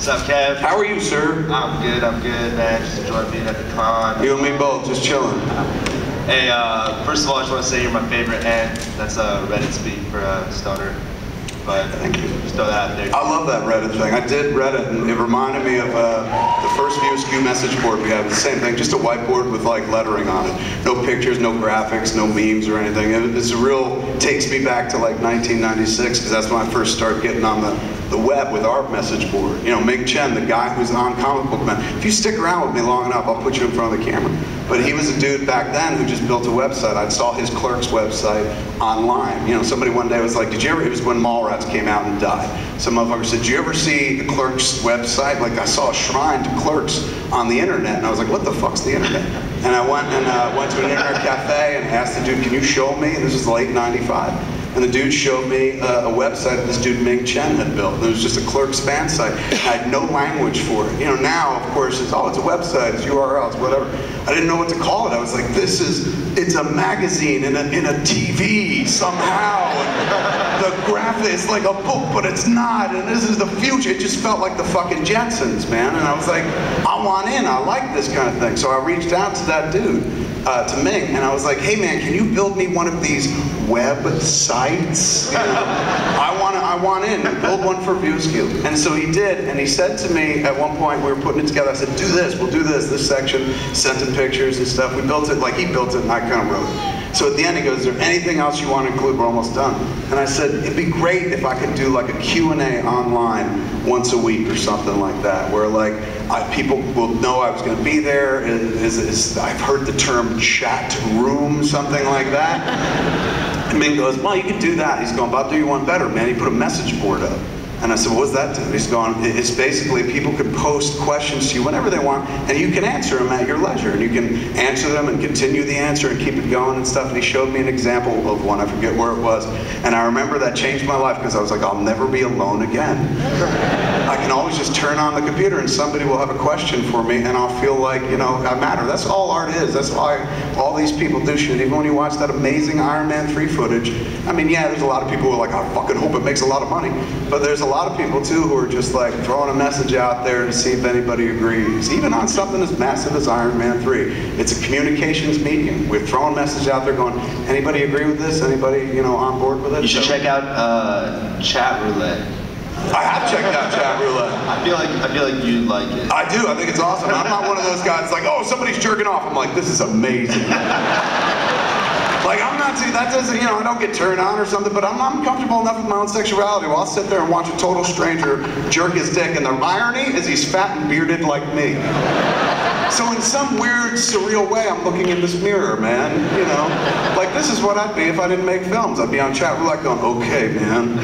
What's up, Kev? How are you, sir? I'm good, man. Just enjoying being at the con. You and me both, just chilling. Hey, first of all, I just want to say you're my favorite, and that's Reddit speak for Stoner. But thank you. Just throw that out there. I love that Reddit thing. I did Reddit, and it reminded me of the first VSQ message board we had. It was the same thing, just a whiteboard with like lettering on it. No pictures, no graphics, no memes or anything. It's a real, takes me back to like 1996, because that's when I first started getting on the web with our message board. You know, Ming Chen, the guy who's on Comic Book Man. If you stick around with me long enough, I'll put you in front of the camera. But he was a dude back then who just built a website. I saw his Clerks website online. You know, somebody one day was like, did you ever, it was when Mallrats came out and died. Some motherfucker said, did you ever see the Clerks website? Like, I saw a shrine to Clerks on the internet. And I was like, what the fuck's the internet? And I went to an internet cafe and asked the dude, can you show me? This was late '95. And the dude showed me a website that this dude Ming Chen had built. It was just a Clerks fan site. I had no language for it. You know, now, of course, it's a website, it's URLs, whatever. I didn't know what to call it. I was like, it's a magazine in a TV somehow. And the graphic is like a book, but it's not. And this is the future. It just felt like the fucking Jetsons, man. And I was like, I want in. I like this kind of thing. So I reached out to that dude, to Ming, and I was like, hey man, can you build me one of these websites? You know, I want in. Build one for VSQ. And so he did, and he said to me at one point, we were putting it together, I said, do this, we'll do this section, sent him pictures and stuff. We built it, like he built it and I kind of wrote it. So at the end he goes, is there anything else you want to include? We're almost done. And I said, it'd be great if I could do like a Q&A online once a week or something like that, where like people will know I was going to be there. I've heard the term chat room, something like that. And Ming goes, well, you could do that. He's going, but I'll do you one better, man. He put a message board up. And I said, well, what's that do? He's going, it's basically people can post questions to you whenever they want, and you can answer them at your leisure. And you can answer them and continue the answer and keep it going and stuff. And he showed me an example of one, I forget where it was. And I remember that changed my life, because I was like, I'll never be alone again. I can always just turn on the computer and somebody will have a question for me, and I'll feel like, you know, I matter. That's all art is. That's why all these people do shit. Even when you watch that amazing Iron Man 3 footage, I mean, yeah, there's a lot of people who are like, I fucking hope it makes a lot of money. But there's a lot of people too who are just like throwing a message out there to see if anybody agrees. Even on something as massive as Iron Man 3. It's a communications medium. We're throwing a message out there going, anybody agree with this? Anybody, you know, on board with it? You should check out Chatroulette. I have checked out Chatroulette. I feel like you'd like it. I do. I think it's awesome. I'm not one of those guys like, oh, somebody's jerking off. I'm like, this is amazing. Like, I'm not too, that doesn't, you know, I don't get turned on or something, but I'm comfortable enough with my own sexuality where I'll sit there and watch a total stranger jerk his dick, and the irony is he's fat and bearded like me. So in some weird, surreal way, I'm looking in this mirror, man, you know? Like, this is what I'd be if I didn't make films. I'd be on Chatroulette going, okay, man,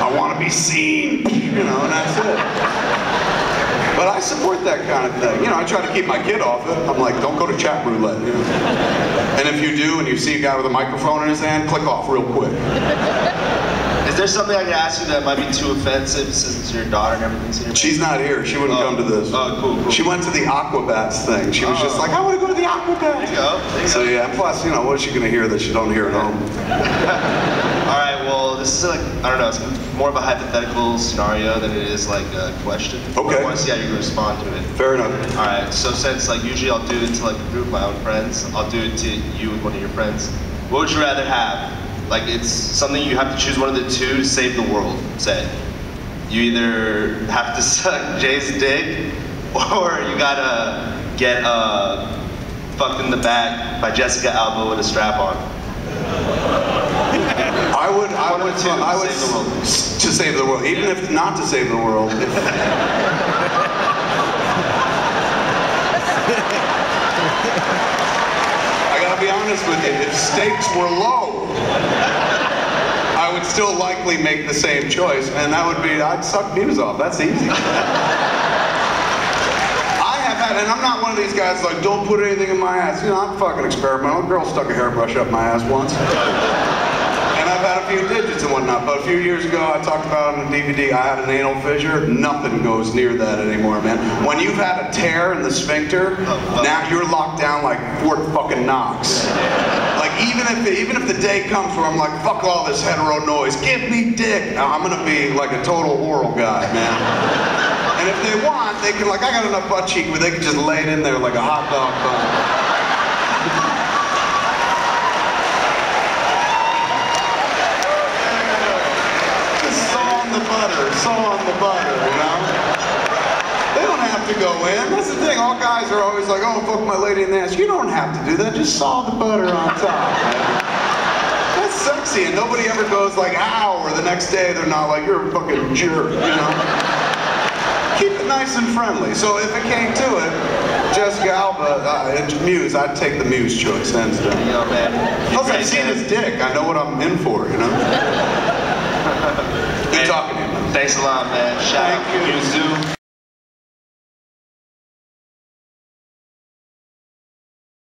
I want to be seen, you know, and that's it. But I support that kind of thing. You know, I try to keep my kid off it. I'm like, don't go to Chatroulette, you know? And if you do, and you see a guy with a microphone in his hand, click off real quick. Is there something I can ask you that might be too offensive, since it's your daughter and everything's here? She's not here. She wouldn't come to this. Oh, cool. She went to the Aquabats thing. She was just like, I want to go to the Aquabats. There you go. So yeah, plus, you know, what is she going to hear that she don't hear at home? All right, well, this is like, I don't know, it's more of a hypothetical scenario than it is like a question. Okay. I want to see how you respond to it. Fair enough. All right, so since like usually I'll do it to like a group of my own friends, I'll do it to you and one of your friends. What would you rather have? Like, it's something you have to choose one of the two to save the world, say. You either have to suck Jay's dick, or you gotta get fucked in the back by Jessica Alba with a strap on. I would to save the world, even if not to save the world. I gotta be honest with you, if stakes were low, I would still likely make the same choice, and that would be, I'd suck Muse off. That's easy. And I'm not one of these guys like, don't put anything in my ass. You know, I'm fucking experimental. A girl stuck a hairbrush up my ass once. And I've had a few digits and whatnot, but a few years ago I talked about on the DVD, I had an anal fissure. Nothing goes near that anymore, man. When you've had a tear in the sphincter, now you're locked down like Fort fucking Knox. Like, even if the day comes where I'm like, fuck all this hetero noise, give me dick. Now, I'm gonna be like a total oral guy, man. And if they want, they can, like, I got enough butt cheek where they can just lay it in there like a hot dog bun. Saw on the butter, you know? They don't have to go in. That's the thing. All guys are always like, oh, fuck my lady in the ass. You don't have to do that. Just saw the butter on top, man. That's sexy, and nobody ever goes like, ow, or the next day they're not like, you're a fucking jerk, you know? Keep it nice and friendly. So if it came to it, Jessica Alba, Muse, I'd take the Muse choice, hands down. Yo, man. Plus, I've seen his dick. I know what I'm in for, you know? Good talking to you, man. Thanks a lot, man. Shout out to you, Zoo.